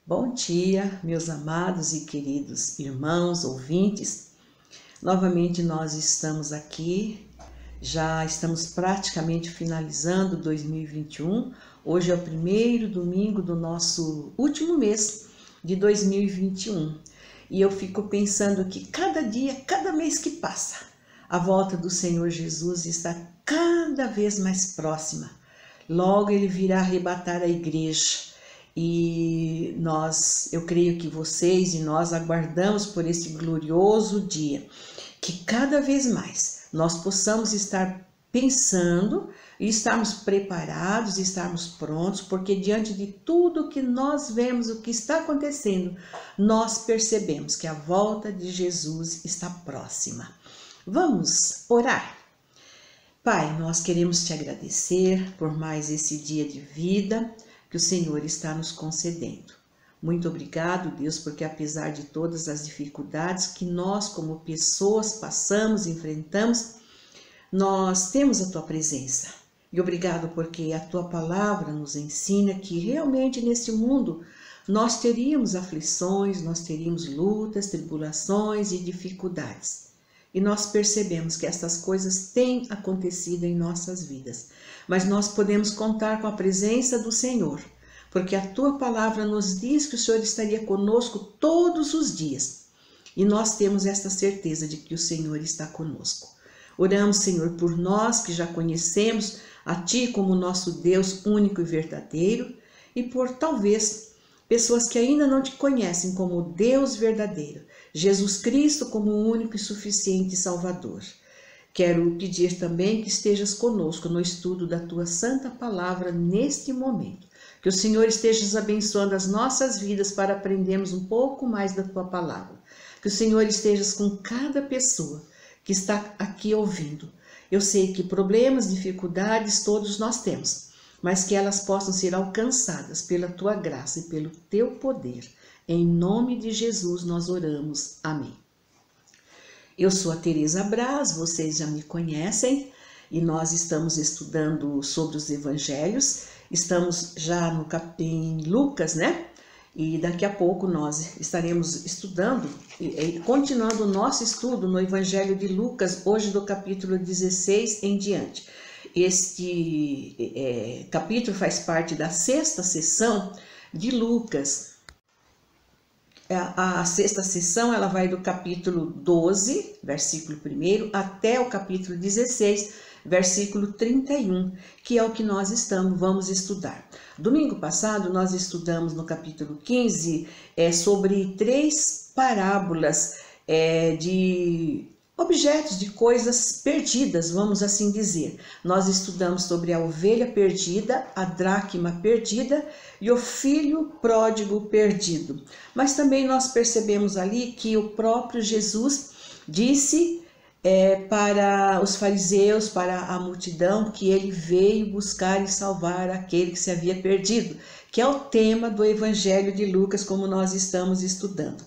Bom dia, meus amados e queridos irmãos, ouvintes. Novamente nós estamos aqui, já estamos praticamente finalizando 2021. Hoje é o primeiro domingo do nosso último mês de 2021. E eu fico pensando que cada dia, cada mês que passa, a volta do Senhor Jesus está cada vez mais próxima. Logo ele virá arrebatar a igreja. E eu creio que vocês e nós aguardamos por esse glorioso dia, que cada vez mais nós possamos estar pensando e estarmos preparados, estarmos prontos, porque diante de tudo que nós vemos, o que está acontecendo, nós percebemos que a volta de Jesus está próxima. Vamos orar. Pai, nós queremos te agradecer por mais esse dia de vida que o Senhor está nos concedendo. Muito obrigado, Deus, porque apesar de todas as dificuldades que nós como pessoas passamos, enfrentamos, nós temos a Tua presença. E obrigado porque a Tua palavra nos ensina que realmente nesse mundo nós teríamos aflições, nós teríamos lutas, tribulações e dificuldades. E nós percebemos que essas coisas têm acontecido em nossas vidas. Mas nós podemos contar com a presença do Senhor, porque a Tua palavra nos diz que o Senhor estaria conosco todos os dias. E nós temos esta certeza de que o Senhor está conosco. Oramos, Senhor, por nós que já conhecemos a Ti como nosso Deus único e verdadeiro, e por talvez pessoas que ainda não Te conhecem como Deus verdadeiro, Jesus Cristo como o único e suficiente Salvador. Quero pedir também que estejas conosco no estudo da Tua Santa Palavra neste momento. Que o Senhor esteja abençoando as nossas vidas para aprendermos um pouco mais da Tua Palavra. Que o Senhor esteja com cada pessoa que está aqui ouvindo. Eu sei que problemas, dificuldades todos nós temos, mas que elas possam ser alcançadas pela Tua graça e pelo Teu poder. Em nome de Jesus nós oramos. Amém. Eu sou a Tereza Braz, vocês já me conhecem, e nós estamos estudando sobre os evangelhos. Estamos já em Lucas, né? E daqui a pouco nós estaremos estudando e continuando o nosso estudo no Evangelho de Lucas, hoje do capítulo 16 em diante. Este capítulo faz parte da sexta sessão de Lucas. A sexta sessão ela vai do capítulo 12, versículo 1, até o capítulo 16, versículo 31, que é o que nós vamos estudar. Domingo passado nós estudamos no capítulo 15 sobre 3 parábolas de objetos, de coisas perdidas, vamos assim dizer. Nós estudamos sobre a ovelha perdida, a dracma perdida e o filho pródigo perdido. Mas também nós percebemos ali que o próprio Jesus disse para os fariseus, para a multidão, que ele veio buscar e salvar aquele que se havia perdido, que é o tema do Evangelho de Lucas, como nós estamos estudando.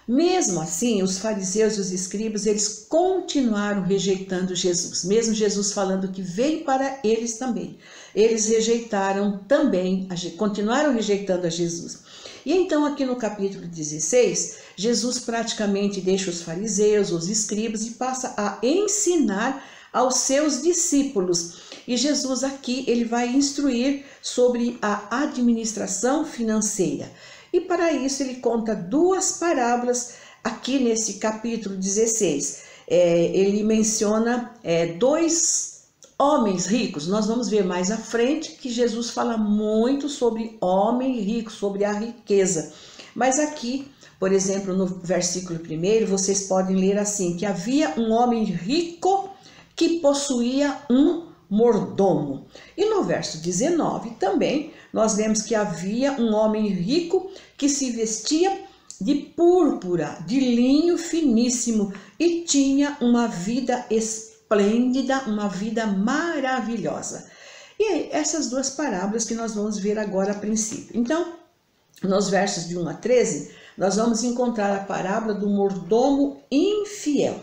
Mesmo assim, os fariseus e os escribas, eles continuaram rejeitando Jesus, mesmo Jesus falando que veio para eles também. Eles rejeitaram também, continuaram rejeitando a Jesus. E então aqui no capítulo 16, Jesus praticamente deixa os fariseus, os escribas e passa a ensinar aos seus discípulos. E Jesus aqui, ele vai instruir sobre a administração financeira. E para isso ele conta 2 parábolas aqui nesse capítulo 16. Ele menciona 2 homens ricos. Nós vamos ver mais à frente que Jesus fala muito sobre homem rico, sobre a riqueza. Mas aqui, por exemplo, no versículo 1, vocês podem ler assim, que havia um homem rico que possuía um mordomo. E no verso 19 também, nós vemos que havia um homem rico que se vestia de púrpura, de linho finíssimo e tinha uma vida esplêndida, uma vida maravilhosa. E essas 2 parábolas que nós vamos ver agora a princípio. Então, nos versos de 1 a 13, nós vamos encontrar a parábola do mordomo infiel.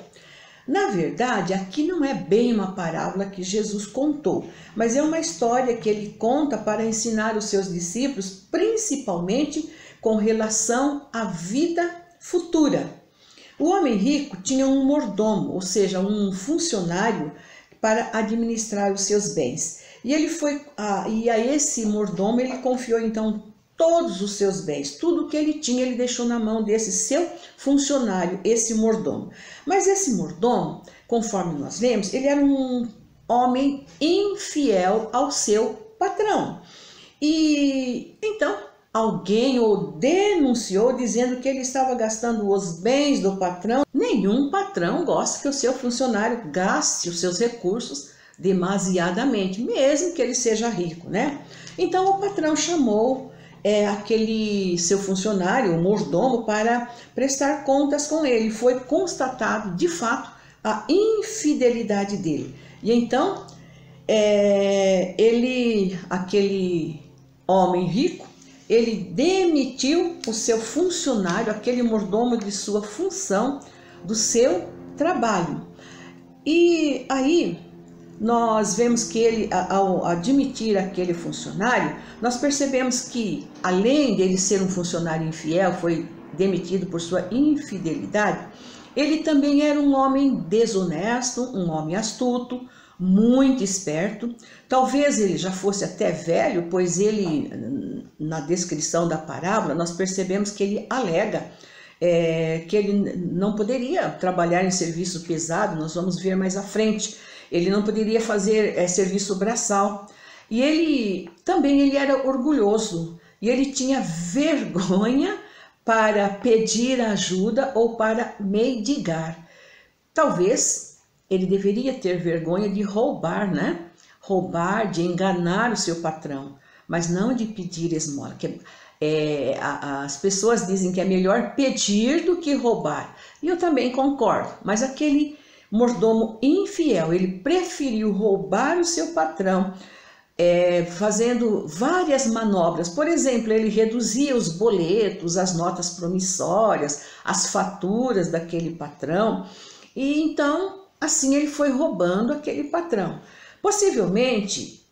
Na verdade, aqui não é bem uma parábola que Jesus contou, mas é uma história que ele conta para ensinar os seus discípulos, principalmente com relação à vida futura. O homem rico tinha um mordomo, ou seja, um funcionário para administrar os seus bens. E a esse mordomo ele confiou então todos os seus bens, tudo que ele tinha ele deixou na mão desse seu funcionário, esse mordomo. Mas esse mordomo, conforme nós vemos, ele era um homem infiel ao seu patrão. E então alguém o denunciou dizendo que ele estava gastando os bens do patrão. Nenhum patrão gosta que o seu funcionário gaste os seus recursos demasiadamente, mesmo que ele seja rico, né? Então o patrão chamou aquele seu funcionário, o mordomo, para prestar contas com ele. Foi constatado, de fato, a infidelidade dele. E então, aquele homem rico, ele demitiu o seu funcionário, aquele mordomo, de sua função, do seu trabalho. E aí nós vemos que ele, ao admitir aquele funcionário, nós percebemos que, além dele ser um funcionário infiel, foi demitido por sua infidelidade, ele também era um homem desonesto, um homem astuto, muito esperto. Talvez ele já fosse até velho, pois ele, na descrição da parábola, nós percebemos que ele alega que ele não poderia trabalhar em serviço pesado. Nós vamos ver mais à frente. Ele não poderia fazer serviço braçal. E ele era orgulhoso. E ele tinha vergonha para pedir ajuda ou para mendigar. Talvez ele deveria ter vergonha de roubar, né? Roubar, de enganar o seu patrão, mas não de pedir esmola. As pessoas dizem que é melhor pedir do que roubar. E eu também concordo, mas aquele mordomo infiel, ele preferiu roubar o seu patrão, fazendo várias manobras. Por exemplo, ele reduzia os boletos, as notas promissórias, as faturas daquele patrão, e então assim ele foi roubando aquele patrão. Possivelmente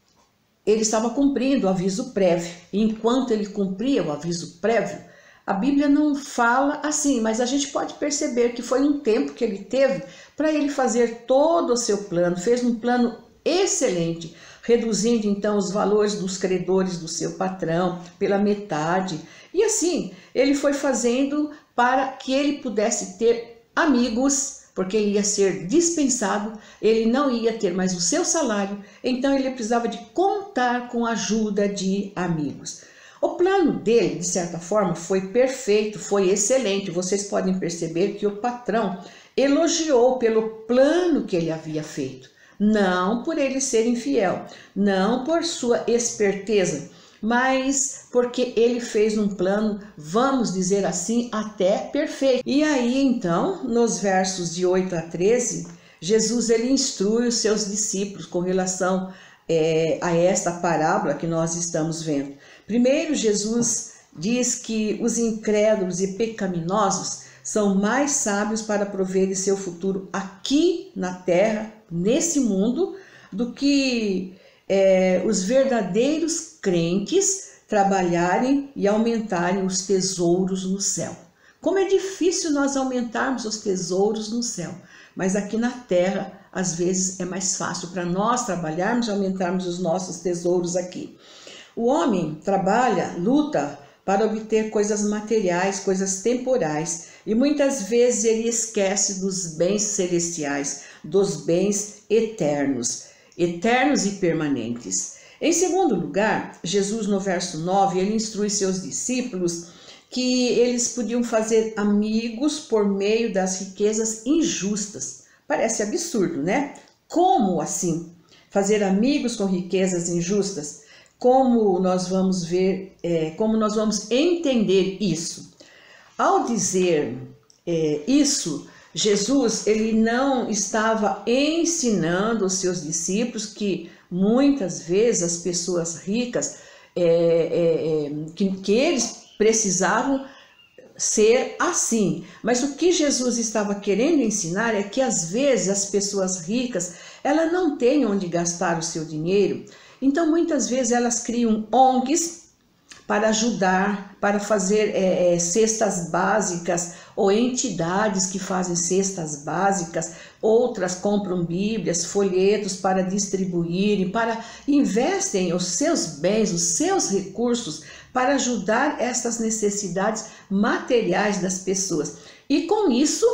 ele estava cumprindo o aviso prévio, e enquanto ele cumpria o aviso prévio, a Bíblia não fala assim, mas a gente pode perceber que foi um tempo que ele teve para ele fazer todo o seu plano. Fez um plano excelente, reduzindo então os valores dos credores do seu patrão pela metade. E assim, ele foi fazendo para que ele pudesse ter amigos, porque ele ia ser dispensado, ele não ia ter mais o seu salário, então ele precisava de contar com a ajuda de amigos. O plano dele, de certa forma, foi perfeito, foi excelente. Vocês podem perceber que o patrão elogiou pelo plano que ele havia feito. Não por ele ser infiel, não por sua esperteza, mas porque ele fez um plano, vamos dizer assim, até perfeito. E aí então, nos versos de 8 a 13, Jesus ele instrui os seus discípulos com relação a esta parábola que nós estamos vendo. Primeiro, Jesus diz que os incrédulos e pecaminosos são mais sábios para proverem seu futuro aqui na terra, nesse mundo, do que os verdadeiros crentes trabalharem e aumentarem os tesouros no céu. Como é difícil nós aumentarmos os tesouros no céu, mas aqui na terra, às vezes, é mais fácil para nós trabalharmos e aumentarmos os nossos tesouros aqui. O homem trabalha, luta para obter coisas materiais, coisas temporais, e muitas vezes ele esquece dos bens celestiais, dos bens eternos e permanentes. Em segundo lugar, Jesus no verso 9, ele instrui seus discípulos que eles podiam fazer amigos por meio das riquezas injustas. Parece absurdo, né? Como assim? Fazer amigos com riquezas injustas? Como nós vamos ver, como nós vamos entender isso? Ao dizer isso, Jesus ele não estava ensinando os seus discípulos que muitas vezes as pessoas ricas, que eles precisavam ser assim. Mas o que Jesus estava querendo ensinar é que às vezes as pessoas ricas, elas não têm onde gastar o seu dinheiro. Então muitas vezes elas criam ONGs para ajudar, para fazer cestas básicas, ou entidades que fazem cestas básicas, outras compram bíblias, folhetos para distribuírem, para investem os seus bens, os seus recursos para ajudar essas necessidades materiais das pessoas. E com isso,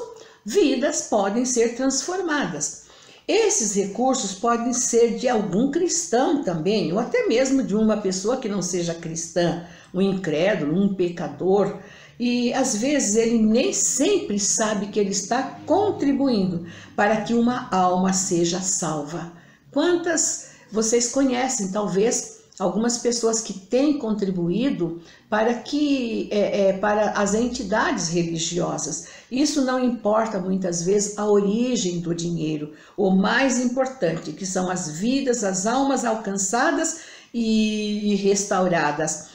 vidas podem ser transformadas. Esses recursos podem ser de algum cristão também, ou até mesmo de uma pessoa que não seja cristã, um incrédulo, um pecador. E às vezes ele nem sempre sabe que ele está contribuindo para que uma alma seja salva. Quantas vocês conhecem, talvez, algumas pessoas que têm contribuído para as entidades religiosas. Isso não importa muitas vezes a origem do dinheiro. O mais importante que são as vidas, as almas alcançadas e restauradas.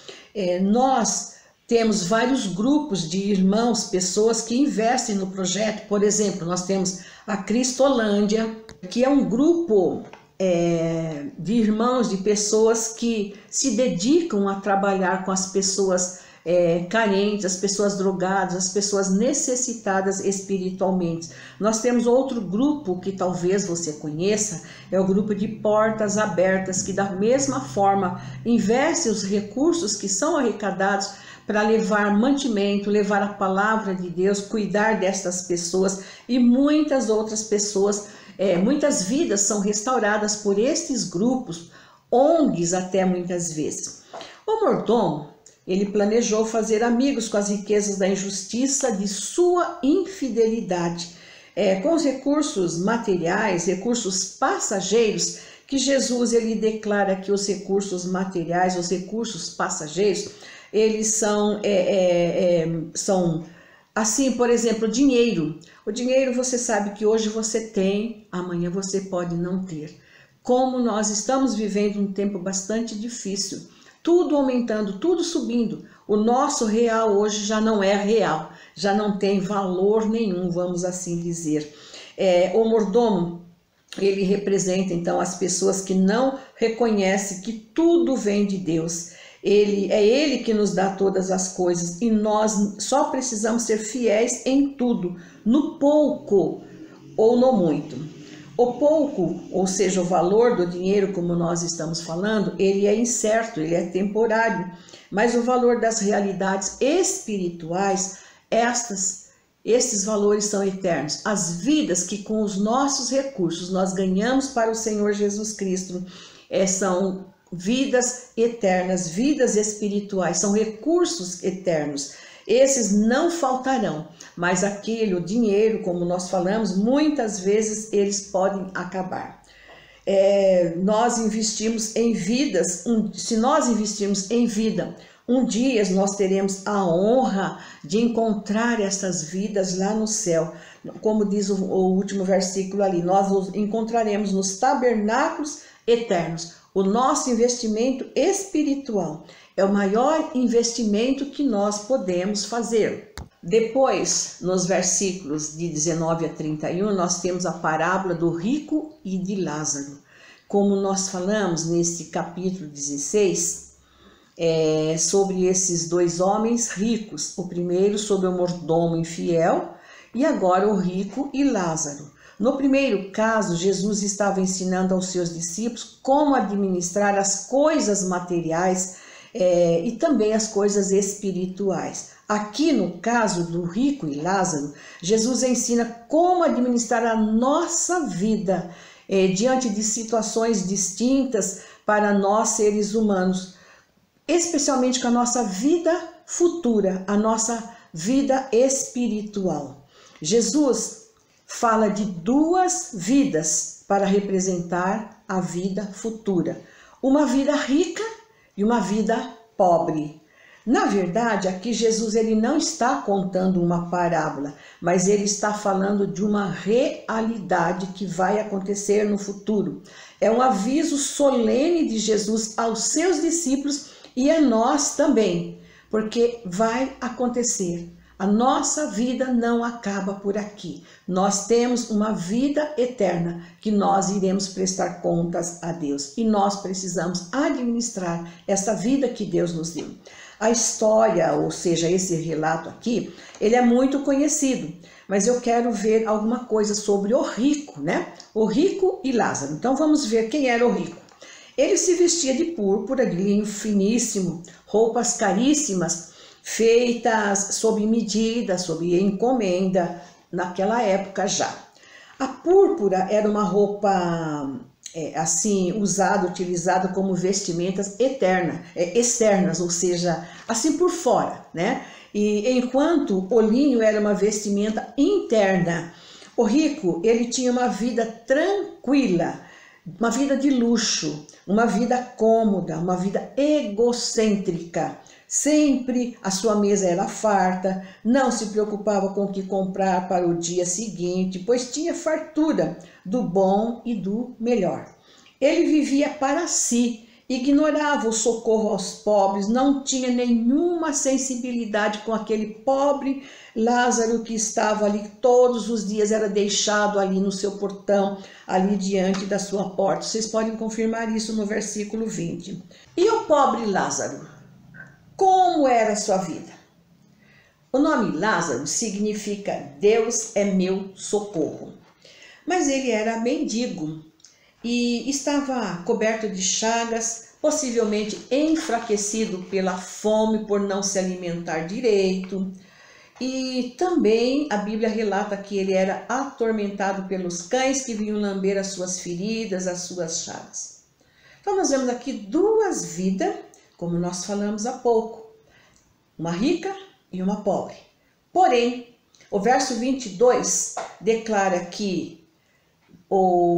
Nós temos vários grupos de irmãos, pessoas que investem no projeto. Por exemplo, nós temos a Cristolândia, que é um grupo de irmãos, de pessoas que se dedicam a trabalhar com as pessoas carentes, as pessoas drogadas, as pessoas necessitadas espiritualmente. Nós temos outro grupo que talvez você conheça, é o grupo de Portas Abertas, que da mesma forma investe os recursos que são arrecadados para levar mantimento, levar a palavra de Deus, cuidar destas pessoas e muitas outras pessoas. Muitas vidas são restauradas por estes grupos, ONGs até muitas vezes. O mordomo, ele planejou fazer amigos com as riquezas da injustiça de sua infidelidade. Com os recursos materiais, recursos passageiros, que Jesus ele declara que os recursos materiais, os recursos passageiros, eles são assim, por exemplo, dinheiro. O dinheiro você sabe que hoje você tem, amanhã você pode não ter. Como nós estamos vivendo um tempo bastante difícil, tudo aumentando, tudo subindo, o nosso real hoje já não é real, já não tem valor nenhum, vamos assim dizer. O mordomo, ele representa então as pessoas que não reconhecem que tudo vem de Deus. É Ele que nos dá todas as coisas e nós só precisamos ser fiéis em tudo, no pouco ou no muito. O pouco, ou seja, o valor do dinheiro, como nós estamos falando, ele é incerto, ele é temporário, mas o valor das realidades espirituais, esses valores são eternos. As vidas que com os nossos recursos nós ganhamos para o Senhor Jesus Cristo são vidas eternas, vidas espirituais, são recursos eternos. Esses não faltarão, mas o dinheiro, como nós falamos, muitas vezes eles podem acabar. Nós investimos em vidas, se nós investirmos em vida, um dia nós teremos a honra de encontrar essas vidas lá no céu. Como diz o último versículo ali, nós nos encontraremos nos tabernáculos eternos. O nosso investimento espiritual é o maior investimento que nós podemos fazer. Depois, nos versículos de 19 a 31, nós temos a parábola do rico e de Lázaro. Como nós falamos nesse capítulo 16, sobre esses dois homens ricos. O primeiro sobre o mordomo infiel e agora o rico e Lázaro. No primeiro caso, Jesus estava ensinando aos seus discípulos como administrar as coisas materiais e também as coisas espirituais. Aqui no caso do rico e Lázaro, Jesus ensina como administrar a nossa vida diante de situações distintas para nós seres humanos, especialmente com a nossa vida futura, a nossa vida espiritual. Jesus fala de duas vidas para representar a vida futura. Uma vida rica e uma vida pobre. Na verdade, aqui Jesus ele não está contando uma parábola, mas ele está falando de uma realidade que vai acontecer no futuro. É um aviso solene de Jesus aos seus discípulos e a nós também, porque vai acontecer. A nossa vida não acaba por aqui. Nós temos uma vida eterna que nós iremos prestar contas a Deus. E nós precisamos administrar essa vida que Deus nos deu. A história, ou seja, esse relato aqui, ele é muito conhecido. Mas eu quero ver alguma coisa sobre o rico, né? O rico e Lázaro. Então vamos ver quem era o rico. Ele se vestia de púrpura, de linho finíssimo, roupas caríssimas, feitas sob medida, sob encomenda, naquela época já. A púrpura era uma roupa assim usada, utilizada como vestimentas externas, ou seja, assim por fora, né? E enquanto o linho era uma vestimenta interna, o rico, ele tinha uma vida tranquila, uma vida de luxo, uma vida cômoda, uma vida egocêntrica. Sempre a sua mesa era farta, não se preocupava com o que comprar para o dia seguinte, pois tinha fartura do bom e do melhor. Ele vivia para si, ignorava o socorro aos pobres, não tinha nenhuma sensibilidade com aquele pobre Lázaro que estava ali todos os dias, era deixado ali no seu portão, ali diante da sua porta. Vocês podem confirmar isso no versículo 20. E o pobre Lázaro? Como era a sua vida? O nome Lázaro significa Deus é meu socorro. Mas ele era mendigo e estava coberto de chagas, possivelmente enfraquecido pela fome por não se alimentar direito. E também a Bíblia relata que ele era atormentado pelos cães que vinham lamber as suas feridas, as suas chagas. Então nós vemos aqui duas vidas, como nós falamos há pouco, uma rica e uma pobre. Porém, o verso 22 declara que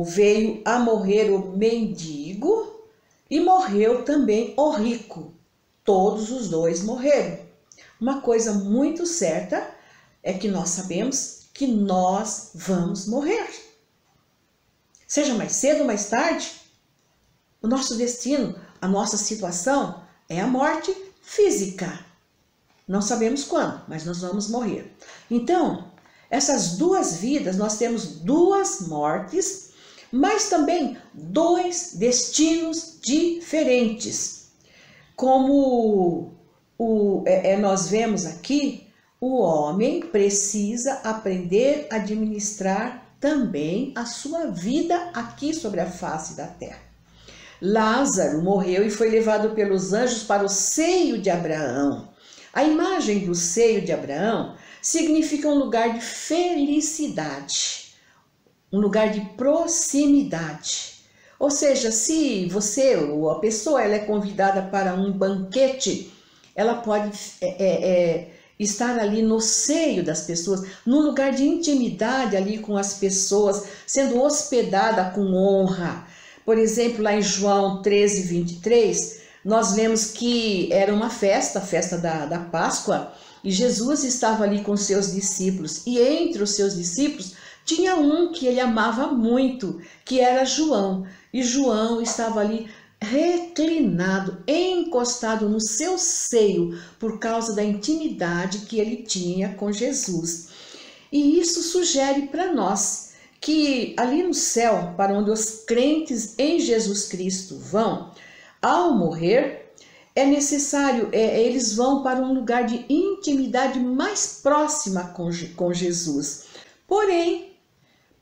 veio a morrer o mendigo e morreu também o rico. Todos os dois morreram. Uma coisa muito certa é que nós sabemos que nós vamos morrer. Seja mais cedo ou mais tarde, o nosso destino, a nossa situação é a morte física. Não sabemos quando, mas nós vamos morrer. Então, essas duas vidas, nós temos duas mortes, mas também dois destinos diferentes. Como nós vemos aqui, o homem precisa aprender a administrar também a sua vida aqui sobre a face da terra. Lázaro morreu e foi levado pelos anjos para o seio de Abraão. A imagem do seio de Abraão significa um lugar de felicidade, um lugar de proximidade. Ou seja, se você ou a pessoa ela é convidada para um banquete, ela pode estar ali no seio das pessoas, num lugar de intimidade ali com as pessoas, sendo hospedada com honra. Por exemplo, lá em João 13, 23, nós vemos que era uma festa, a festa da Páscoa, e Jesus estava ali com seus discípulos. E entre os seus discípulos tinha um que ele amava muito, que era João. E João estava ali reclinado, encostado no seu seio, por causa da intimidade que ele tinha com Jesus. E isso sugere para nós que ali no céu, para onde os crentes em Jesus Cristo vão, ao morrer, é necessário, eles vão para um lugar de intimidade mais próxima com Jesus. Porém,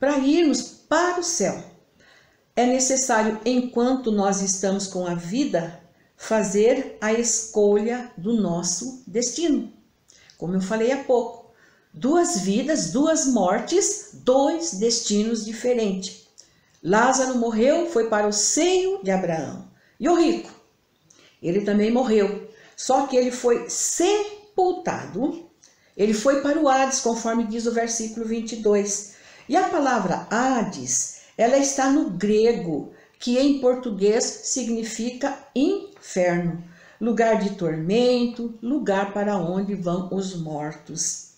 para irmos para o céu, é necessário, enquanto nós estamos com a vida, fazer a escolha do nosso destino. Como eu falei há pouco, duas vidas, duas mortes, dois destinos diferentes. Lázaro morreu, foi para o seio de Abraão. E o rico, ele também morreu, só que ele foi sepultado, ele foi para o Hades, conforme diz o versículo 22. E a palavra Hades, ela está no grego, que em português significa inferno, lugar de tormento, lugar para onde vão os mortos.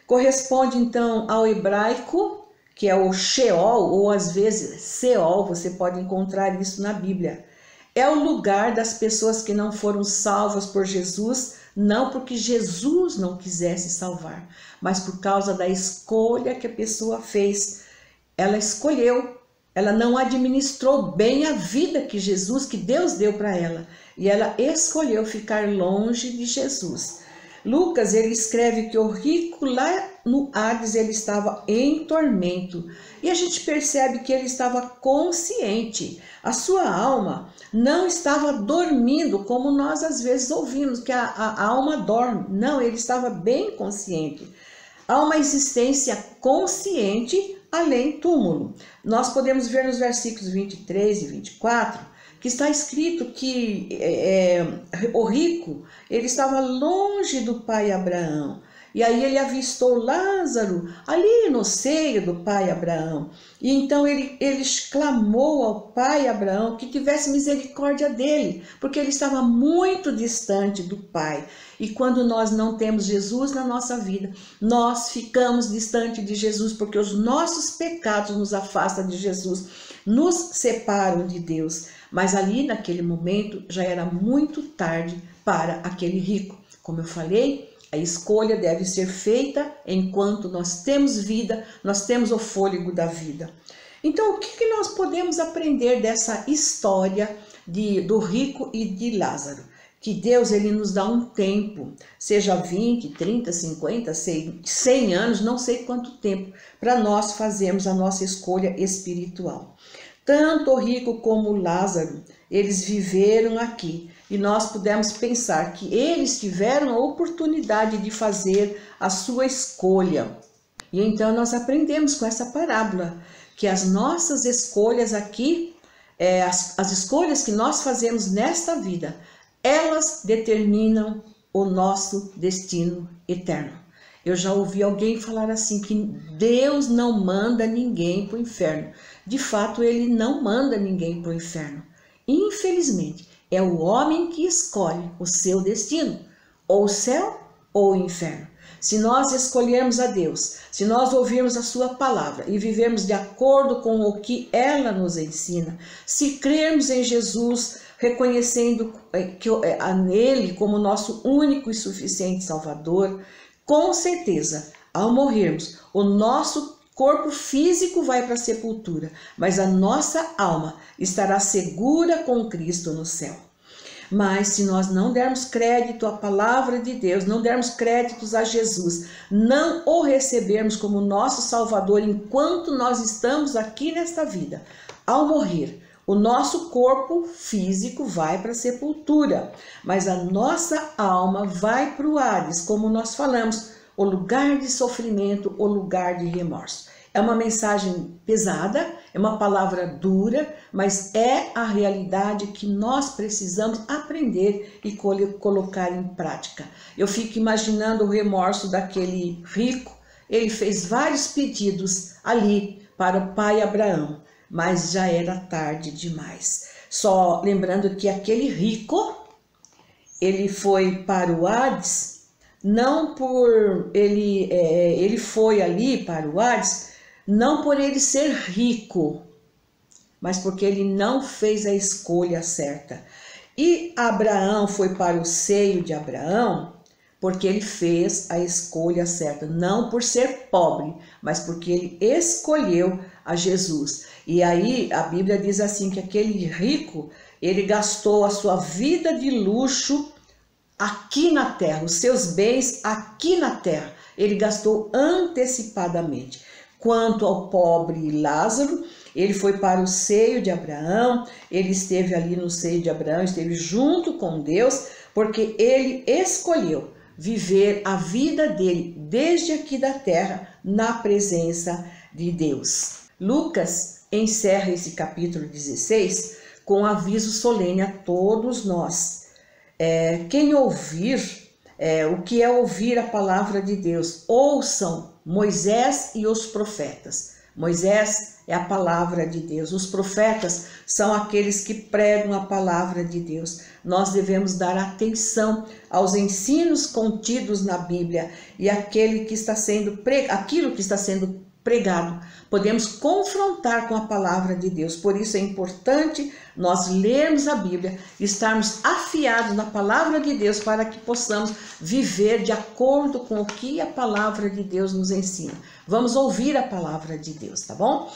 Corresponde então ao hebraico, que é o Sheol, ou às vezes Seol, você pode encontrar isso na Bíblia. É o lugar das pessoas que não foram salvas por Jesus, não porque Jesus não quisesse salvar, mas por causa da escolha que a pessoa fez. Ela escolheu, ela não administrou bem a vida que Jesus, que Deus deu para ela, e ela escolheu ficar longe de Jesus. Lucas, ele escreve que o rico lá no Hades, ele estava em tormento, e a gente percebe que ele estava consciente. A sua alma não estava dormindo, como nós às vezes ouvimos, que a alma dorme. Não, ele estava bem consciente. Há uma existência consciente além túmulo. Nós podemos ver nos versículos 23 e 24, que está escrito que o rico, ele estava longe do pai Abraão. E aí ele avistou Lázaro ali no seio do pai Abraão. E então ele clamou ao pai Abraão que tivesse misericórdia dele, porque ele estava muito distante do pai. E quando nós não temos Jesus na nossa vida, nós ficamos distante de Jesus, porque os nossos pecados nos afastam de Jesus, nos separam de Deus. Mas ali naquele momento já era muito tarde para aquele rico. Como eu falei, a escolha deve ser feita enquanto nós temos vida, nós temos o fôlego da vida. Então, o que nós podemos aprender dessa história do rico e de Lázaro? Que Deus, ele nos dá um tempo, seja 20, 30, 50, 100 anos, não sei quanto tempo, para nós fazermos a nossa escolha espiritual. Tanto o rico como o Lázaro, eles viveram aqui. E nós pudemos pensar que eles tiveram a oportunidade de fazer a sua escolha. E então nós aprendemos com essa parábola que as nossas escolhas aqui, as escolhas que nós fazemos nesta vida, elas determinam o nosso destino eterno. Eu já ouvi alguém falar assim, que Deus não manda ninguém para o inferno. De fato, ele não manda ninguém para o inferno. Infelizmente, é o homem que escolhe o seu destino, ou o céu ou o inferno. Se nós escolhermos a Deus, se nós ouvirmos a sua palavra e vivermos de acordo com o que ela nos ensina, se crermos em Jesus, reconhecendo nele como nosso único e suficiente Salvador, com certeza, ao morrermos, o nosso corpo físico vai para a sepultura, mas a nossa alma estará segura com Cristo no céu. Mas se nós não dermos crédito à palavra de Deus, não dermos créditos a Jesus, não o recebermos como nosso Salvador enquanto nós estamos aqui nesta vida, ao morrer, o nosso corpo físico vai para a sepultura, mas a nossa alma vai para o Hades, como nós falamos, o lugar de sofrimento, o lugar de remorso. É uma mensagem pesada, é uma palavra dura, mas é a realidade que nós precisamos aprender e colocar em prática. Eu fico imaginando o remorso daquele rico. Ele fez vários pedidos ali para o pai Abraão, mas já era tarde demais. Só lembrando que aquele rico, ele foi para o Hades, não por ele foi ali para o Hades, não por ele ser rico, mas porque ele não fez a escolha certa. E Abraão foi para o seio de Abraão porque ele fez a escolha certa, não por ser pobre, mas porque ele escolheu a Jesus. E aí a Bíblia diz assim que aquele rico, ele gastou a sua vida de luxo aqui na terra, os seus bens aqui na terra, ele gastou antecipadamente. Quanto ao pobre Lázaro, ele foi para o seio de Abraão, ele esteve ali no seio de Abraão, esteve junto com Deus, porque ele escolheu viver a vida dele desde aqui da terra, na presença de Deus. Lucas encerra esse capítulo 16 com um aviso solene a todos nós. Quem ouvir, o que é ouvir a palavra de Deus? Ouçam Moisés e os profetas. Moisés é a palavra de Deus. Os profetas são aqueles que pregam a palavra de Deus. Nós devemos dar atenção aos ensinos contidos na Bíblia e aquilo que está sendo pregado, podemos confrontar com a palavra de Deus. Por isso é importante nós lermos a Bíblia, estarmos afiados na palavra de Deus para que possamos viver de acordo com o que a palavra de Deus nos ensina. Vamos ouvir a palavra de Deus, tá bom?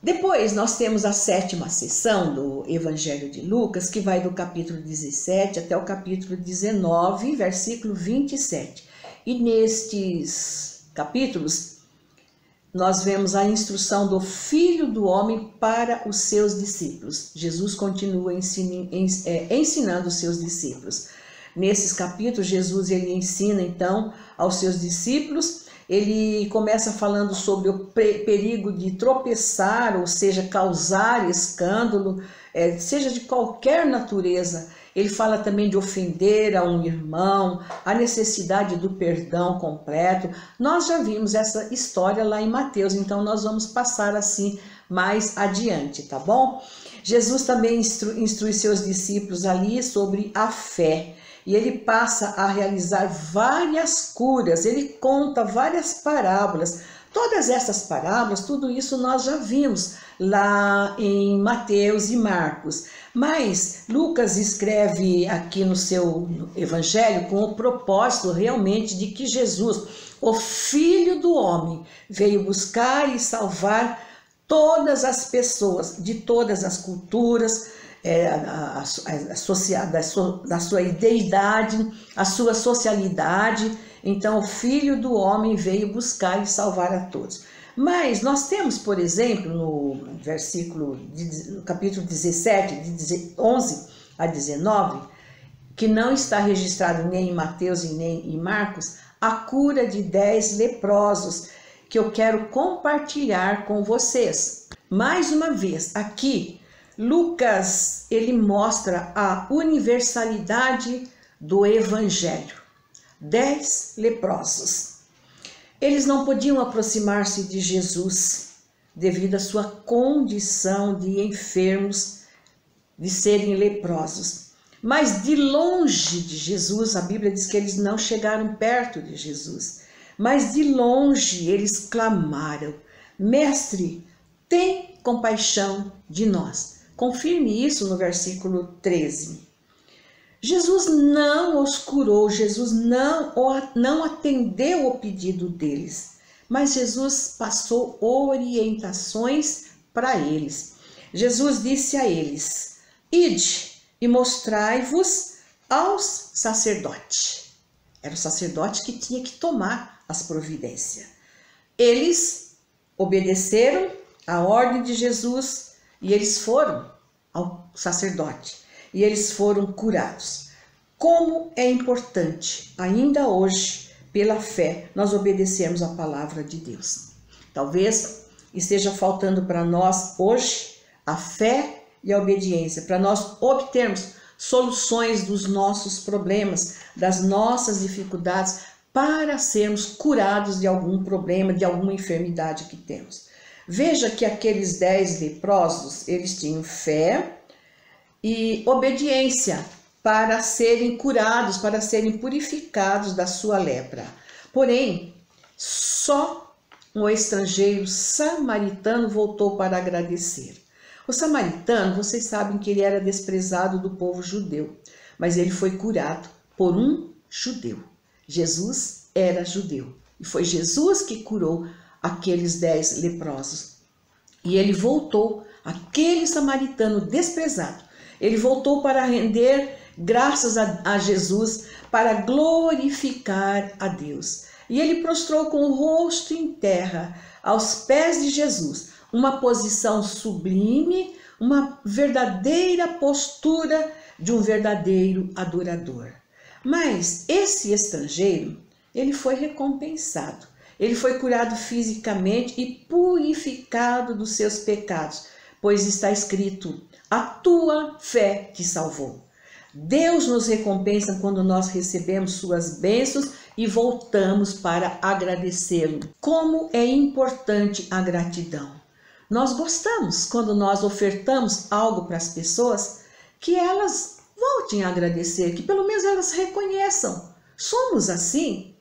Depois nós temos a 7ª sessão do Evangelho de Lucas, que vai do capítulo 17 até o capítulo 19, versículo 27. E nestes capítulos nós vemos a instrução do Filho do Homem para os seus discípulos. Jesus continua ensinando os seus discípulos. Nesses capítulos, Jesus ele ensina então aos seus discípulos. Ele começa falando sobre o perigo de tropeçar, ou seja, causar escândalo, seja de qualquer natureza. Ele fala também de ofender a um irmão, a necessidade do perdão completo. Nós já vimos essa história lá em Mateus, então nós vamos passar assim mais adiante, tá bom? Jesus também instrui seus discípulos ali sobre a fé. E ele passa a realizar várias curas, ele conta várias parábolas. Todas essas parábolas, tudo isso nós já vimos lá em Mateus e Marcos. Mas Lucas escreve aqui no seu evangelho com o propósito realmente de que Jesus, o Filho do Homem, veio buscar e salvar todas as pessoas, de todas as culturas, associada da sua deidade, a sua socialidade. Então o Filho do Homem veio buscar e salvar a todos. Mas nós temos, por exemplo, no capítulo 17, de 11 a 19, que não está registrado nem em Mateus e nem em Marcos, a cura de 10 leprosos, que eu quero compartilhar com vocês. Mais uma vez, aqui, Lucas, ele mostra a universalidade do Evangelho. 10 leprosos. Eles não podiam aproximar-se de Jesus devido à sua condição de enfermos, de serem leprosos. Mas de longe de Jesus, a Bíblia diz que eles não chegaram perto de Jesus. Mas de longe eles clamaram: Mestre, tem compaixão de nós. Confirme isso no versículo 13. Jesus não os curou, Jesus não atendeu o pedido deles, mas Jesus passou orientações para eles. Jesus disse a eles: Ide e mostrai-vos aos sacerdotes. Era o sacerdote que tinha que tomar as providências. Eles obedeceram a ordem de Jesus e eles foram ao sacerdote e eles foram curados. Como é importante, ainda hoje, pela fé, nós obedecermos a palavra de Deus. Talvez esteja faltando para nós hoje a fé e a obediência, para nós obtermos soluções dos nossos problemas, das nossas dificuldades, para sermos curados de algum problema, de alguma enfermidade que temos. Veja que aqueles 10 leprosos, eles tinham fé e obediência para serem curados, para serem purificados da sua lepra. Porém, só um estrangeiro samaritano voltou para agradecer. O samaritano, vocês sabem que ele era desprezado do povo judeu, mas ele foi curado por um judeu. Jesus era judeu e foi Jesus que curou aqueles 10 leprosos. E ele voltou, aquele samaritano desprezado, ele voltou para render graças a Jesus, para glorificar a Deus. E ele prostrou com o rosto em terra, aos pés de Jesus, uma posição sublime, uma verdadeira postura de um verdadeiro adorador. Mas esse estrangeiro, ele foi recompensado. Ele foi curado fisicamente e purificado dos seus pecados, pois está escrito: a tua fé te salvou. Deus nos recompensa quando nós recebemos suas bênçãos e voltamos para agradecê-lo. Como é importante a gratidão. Nós gostamos quando nós ofertamos algo para as pessoas que elas voltem a agradecer, que pelo menos elas reconheçam. Somos assim.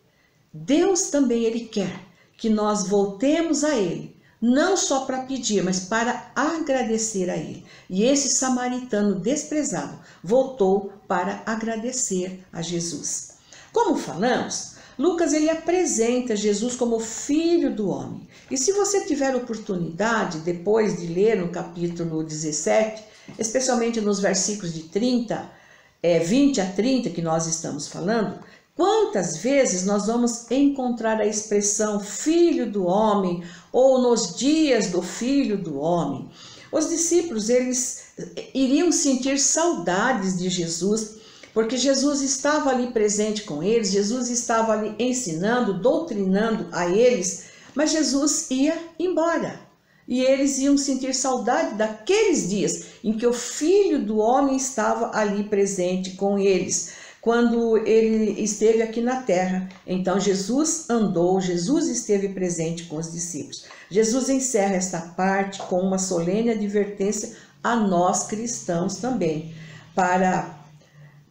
Deus também, Ele quer que nós voltemos a Ele, não só para pedir, mas para agradecer a Ele. E esse samaritano desprezado voltou para agradecer a Jesus. Como falamos, Lucas ele apresenta Jesus como Filho do Homem. E se você tiver oportunidade, depois de ler no capítulo 17, especialmente nos versículos de 20 a 30 que nós estamos falando, quantas vezes nós vamos encontrar a expressão Filho do Homem ou nos dias do Filho do Homem? Os discípulos eles iriam sentir saudades de Jesus, porque Jesus estava ali presente com eles, Jesus estava ali ensinando, doutrinando a eles, mas Jesus ia embora. E eles iam sentir saudade daqueles dias em que o Filho do Homem estava ali presente com eles, quando ele esteve aqui na terra. Então Jesus andou, Jesus esteve presente com os discípulos. Jesus encerra esta parte com uma solene advertência a nós cristãos também, para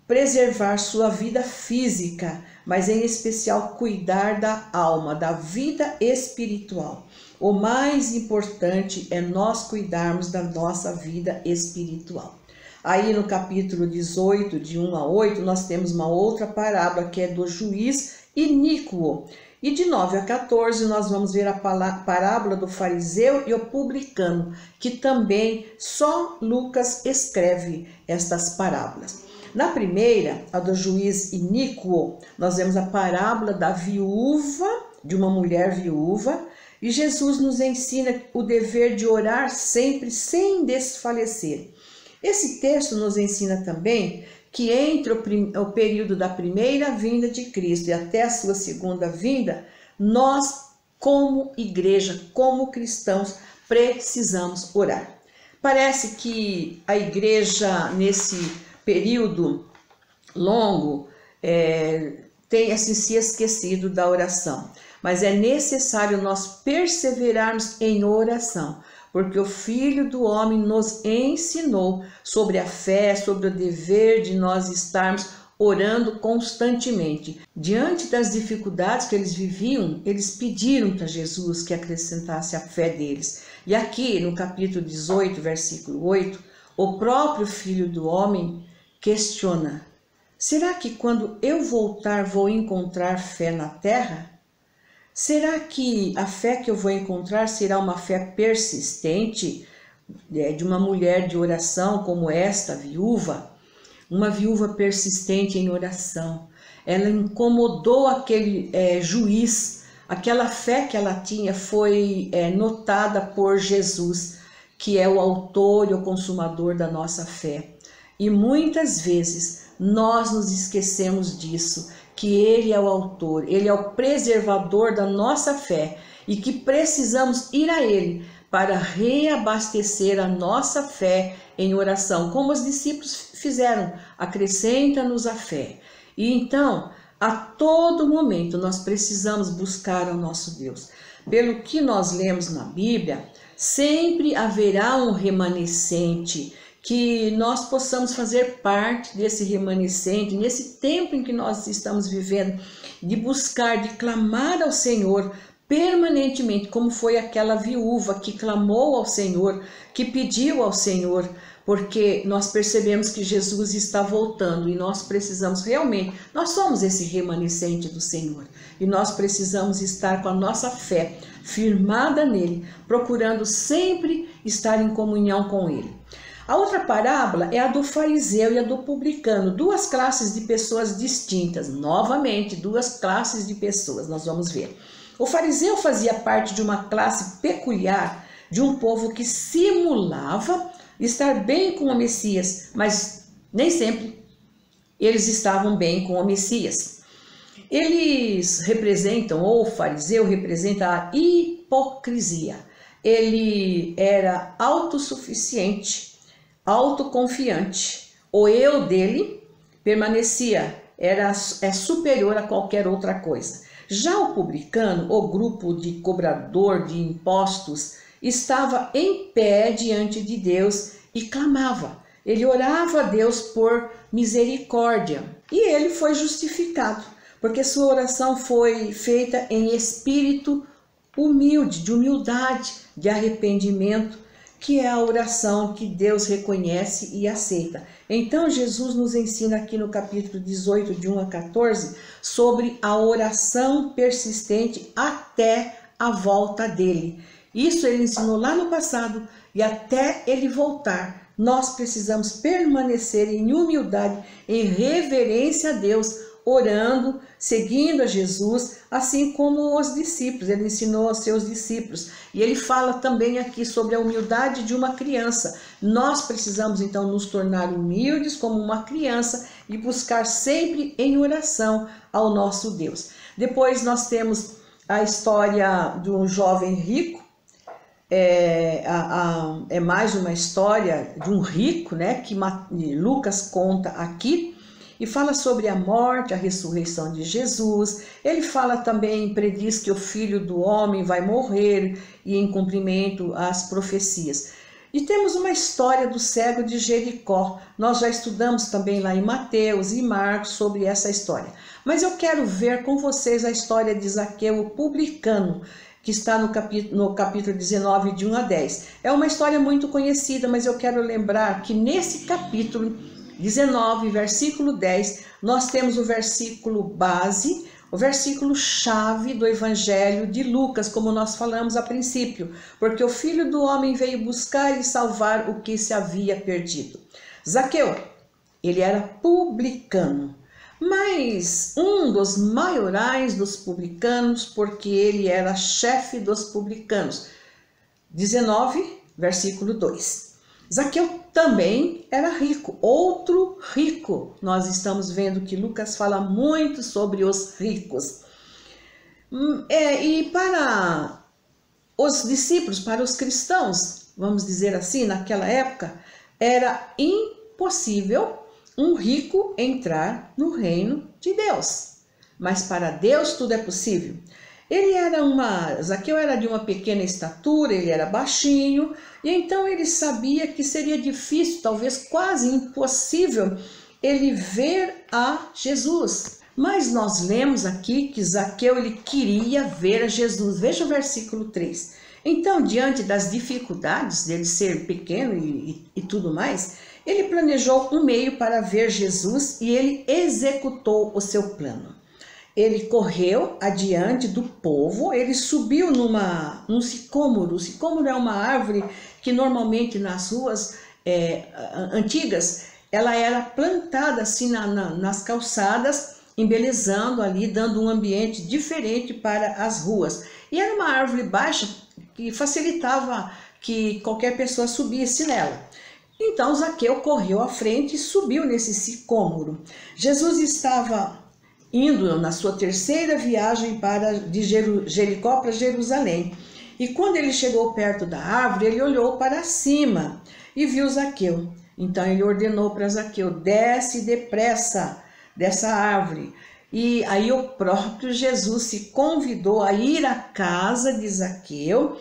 preservar sua vida física, mas em especial cuidar da alma, da vida espiritual. O mais importante é nós cuidarmos da nossa vida espiritual. Aí no capítulo 18, de 1 a 8, nós temos uma outra parábola que é do juiz iníquo. E de 9 a 14 nós vamos ver a parábola do fariseu e o publicano, que também só Lucas escreve estas parábolas. Na primeira, a do juiz iníquo, nós vemos a parábola da viúva, de uma mulher viúva, e Jesus nos ensina o dever de orar sempre sem desfalecer. Esse texto nos ensina também que entre o período da primeira vinda de Cristo e até a sua segunda vinda, nós, como igreja, como cristãos, precisamos orar. Parece que a igreja, nesse período longo, tem assim, se esquecido da oração. Mas é necessário nós perseverarmos em oração, porque o Filho do Homem nos ensinou sobre a fé, sobre o dever de nós estarmos orando constantemente. Diante das dificuldades que eles viviam, eles pediram para Jesus que acrescentasse a fé deles. E aqui no capítulo 18, versículo 8, o próprio Filho do Homem questiona: será que quando eu voltar vou encontrar fé na terra? Será que a fé que eu vou encontrar será uma fé persistente, de uma mulher de oração como esta viúva? Uma viúva persistente em oração. Ela incomodou aquele juiz. Aquela fé que ela tinha foi notada por Jesus, que é o autor e o consumador da nossa fé. E muitas vezes nós nos esquecemos disso, que Ele é o autor, Ele é o preservador da nossa fé e que precisamos ir a Ele para reabastecer a nossa fé em oração, como os discípulos fizeram, acrescenta-nos a fé. E então, a todo momento, nós precisamos buscar ao nosso Deus. Pelo que nós lemos na Bíblia, sempre haverá um remanescente, que nós possamos fazer parte desse remanescente, nesse tempo em que nós estamos vivendo, de buscar, de clamar ao Senhor permanentemente, como foi aquela viúva que clamou ao Senhor, que pediu ao Senhor, porque nós percebemos que Jesus está voltando e nós precisamos realmente, nós somos esse remanescente do Senhor e nós precisamos estar com a nossa fé firmada nele, procurando sempre estar em comunhão com ele. A outra parábola é a do fariseu e a do publicano, duas classes de pessoas distintas, novamente duas classes de pessoas, nós vamos ver. O fariseu fazia parte de uma classe peculiar, de um povo que simulava estar bem com o Messias, mas nem sempre eles estavam bem com o Messias. Eles representam, ou o fariseu representa a hipocrisia. Ele era autossuficiente, autoconfiante. O eu dele permanecia, é superior a qualquer outra coisa. Já o publicano, o grupo de cobrador de impostos, estava em pé diante de Deus e clamava. Ele orava a Deus por misericórdia e ele foi justificado, porque sua oração foi feita em espírito humilde, de humildade, de arrependimento, que é a oração que Deus reconhece e aceita. Então Jesus nos ensina aqui no capítulo 18, de 1 a 14, sobre a oração persistente até a volta dele. Isso ele ensinou lá no passado, e até ele voltar, nós precisamos permanecer em humildade, em reverência a Deus, orando, seguindo a Jesus, assim como os discípulos. Ele ensinou aos seus discípulos. E ele fala também aqui sobre a humildade de uma criança. Nós precisamos então nos tornar humildes como uma criança e buscar sempre em oração ao nosso Deus. Depois nós temos a história de um jovem rico. É mais uma história de um rico, né, que Lucas conta aqui, e fala sobre a morte, a ressurreição de Jesus. Ele fala também, prediz que o Filho do Homem vai morrer, e em cumprimento às profecias. E temos uma história do cego de Jericó. Nós já estudamos também lá em Mateus e Marcos sobre essa história. Mas eu quero ver com vocês a história de Zaqueu, o publicano, que está no capítulo 19, de 1 a 10. É uma história muito conhecida, mas eu quero lembrar que nesse capítulo 19, versículo 10, nós temos o versículo base, o versículo chave do Evangelho de Lucas, como nós falamos a princípio, porque o Filho do Homem veio buscar e salvar o que se havia perdido. Zaqueu, ele era publicano, mas um dos maiorais dos publicanos, porque ele era chefe dos publicanos. 19, versículo 2. Zaqueu também era rico, outro rico. Nós estamos vendo que Lucas fala muito sobre os ricos. E para os discípulos, para os cristãos, vamos dizer assim, naquela época, era impossível um rico entrar no reino de Deus. Mas para Deus tudo é possível. Zaqueu era de uma pequena estatura, ele era baixinho, e então ele sabia que seria difícil, talvez quase impossível, ele ver a Jesus. Mas nós lemos aqui que Zaqueu ele queria ver a Jesus. Veja o versículo 3. Então, diante das dificuldades dele ser pequeno e tudo mais, ele planejou um meio para ver Jesus e ele executou o seu plano. Ele correu adiante do povo, ele subiu num sicômoro. O sicômoro é uma árvore que normalmente nas ruas antigas, ela era plantada assim nas calçadas, embelezando ali, dando um ambiente diferente para as ruas. E era uma árvore baixa que facilitava que qualquer pessoa subisse nela. Então Zaqueu correu à frente e subiu nesse sicômoro. Jesus estava indo na sua terceira viagem de Jericó para Jerusalém. E quando ele chegou perto da árvore, ele olhou para cima e viu Zaqueu. Então ele ordenou para Zaqueu: desce depressa dessa árvore. E aí o próprio Jesus se convidou a ir à casa de Zaqueu,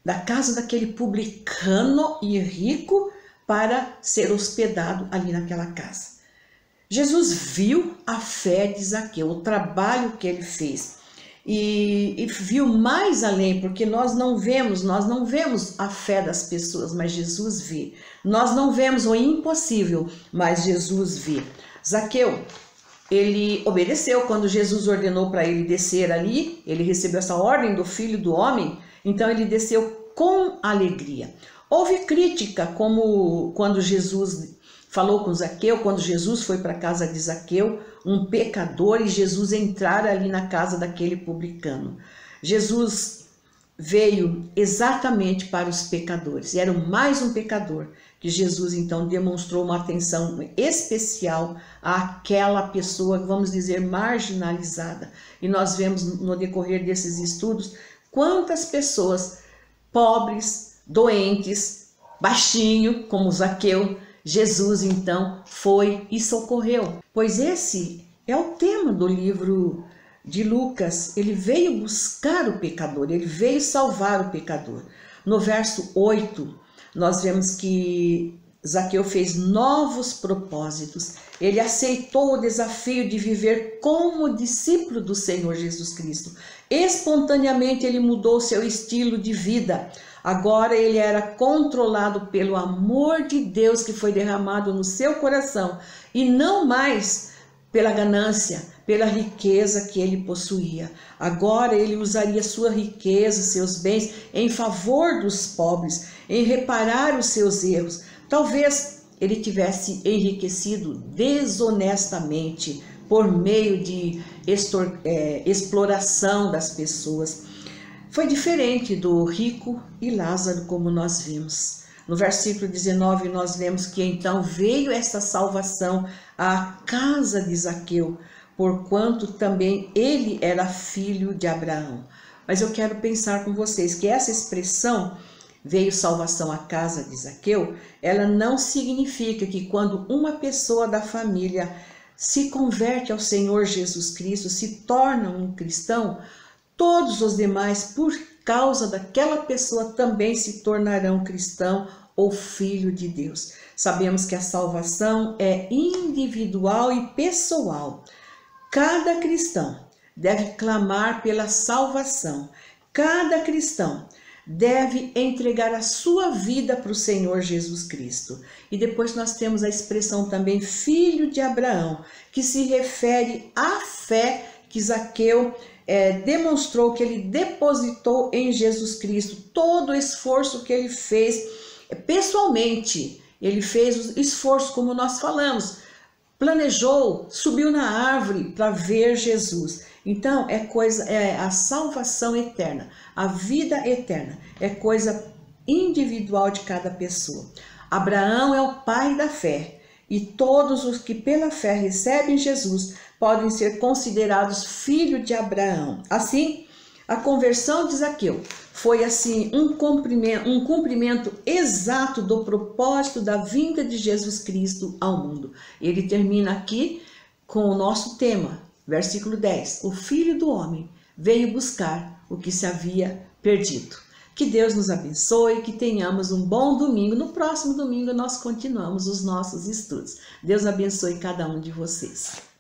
da casa daquele publicano e rico, para ser hospedado ali naquela casa. Jesus viu a fé de Zaqueu, o trabalho que ele fez, e viu mais além, porque nós não vemos a fé das pessoas, mas Jesus vê. Nós não vemos o impossível, mas Jesus vê. Zaqueu, ele obedeceu quando Jesus ordenou para ele descer ali. Ele recebeu essa ordem do Filho do Homem, então ele desceu com alegria. Houve crítica, como quando Jesus falou com Zaqueu, quando Jesus foi para a casa de Zaqueu, um pecador, e Jesus entrar ali na casa daquele publicano. Jesus veio exatamente para os pecadores, e era mais um pecador, que Jesus então demonstrou uma atenção especial àquela pessoa, vamos dizer, marginalizada. E nós vemos no decorrer desses estudos quantas pessoas pobres, doentes, baixinho, como Zaqueu, Jesus então foi e socorreu. Pois esse é o tema do livro de Lucas. Ele veio buscar o pecador, ele veio salvar o pecador. No verso 8, nós vemos que Zaqueu fez novos propósitos. Ele aceitou o desafio de viver como discípulo do Senhor Jesus Cristo. Espontaneamente ele mudou seu estilo de vida. Agora ele era controlado pelo amor de Deus que foi derramado no seu coração e não mais pela ganância, pela riqueza que ele possuía. Agora ele usaria sua riqueza, seus bens em favor dos pobres, em reparar os seus erros. Talvez ele tivesse enriquecido desonestamente por meio de exploração das pessoas. Foi diferente do rico e Lázaro, como nós vimos. No versículo 19 nós vemos que então veio esta salvação à casa de Zaqueu, porquanto também ele era filho de Abraão. Mas eu quero pensar com vocês que essa expressão veio salvação à casa de Zaqueu, ela não significa que quando uma pessoa da família se converte ao Senhor Jesus Cristo, se torna um cristão, todos os demais, por causa daquela pessoa, também se tornarão cristão ou filho de Deus. Sabemos que a salvação é individual e pessoal. Cada cristão deve clamar pela salvação. Cada cristão deve entregar a sua vida para o Senhor Jesus Cristo. E depois nós temos a expressão também filho de Abraão, que se refere à fé que Zaqueu demonstrou, que ele depositou em Jesus Cristo. Todo o esforço que ele fez pessoalmente, ele fez o esforço, como nós falamos, planejou, subiu na árvore para ver Jesus. Então é a salvação eterna, a vida eterna, é coisa individual de cada pessoa. Abraão é o pai da fé e todos os que pela fé recebem Jesus podem ser considerados filhos de Abraão. Assim, a conversão de Zaqueu foi assim um cumprimento exato do propósito da vinda de Jesus Cristo ao mundo. Ele termina aqui com o nosso tema, versículo 10. O Filho do Homem veio buscar o que se havia perdido. Que Deus nos abençoe, que tenhamos um bom domingo. No próximo domingo nós continuamos os nossos estudos. Deus abençoe cada um de vocês.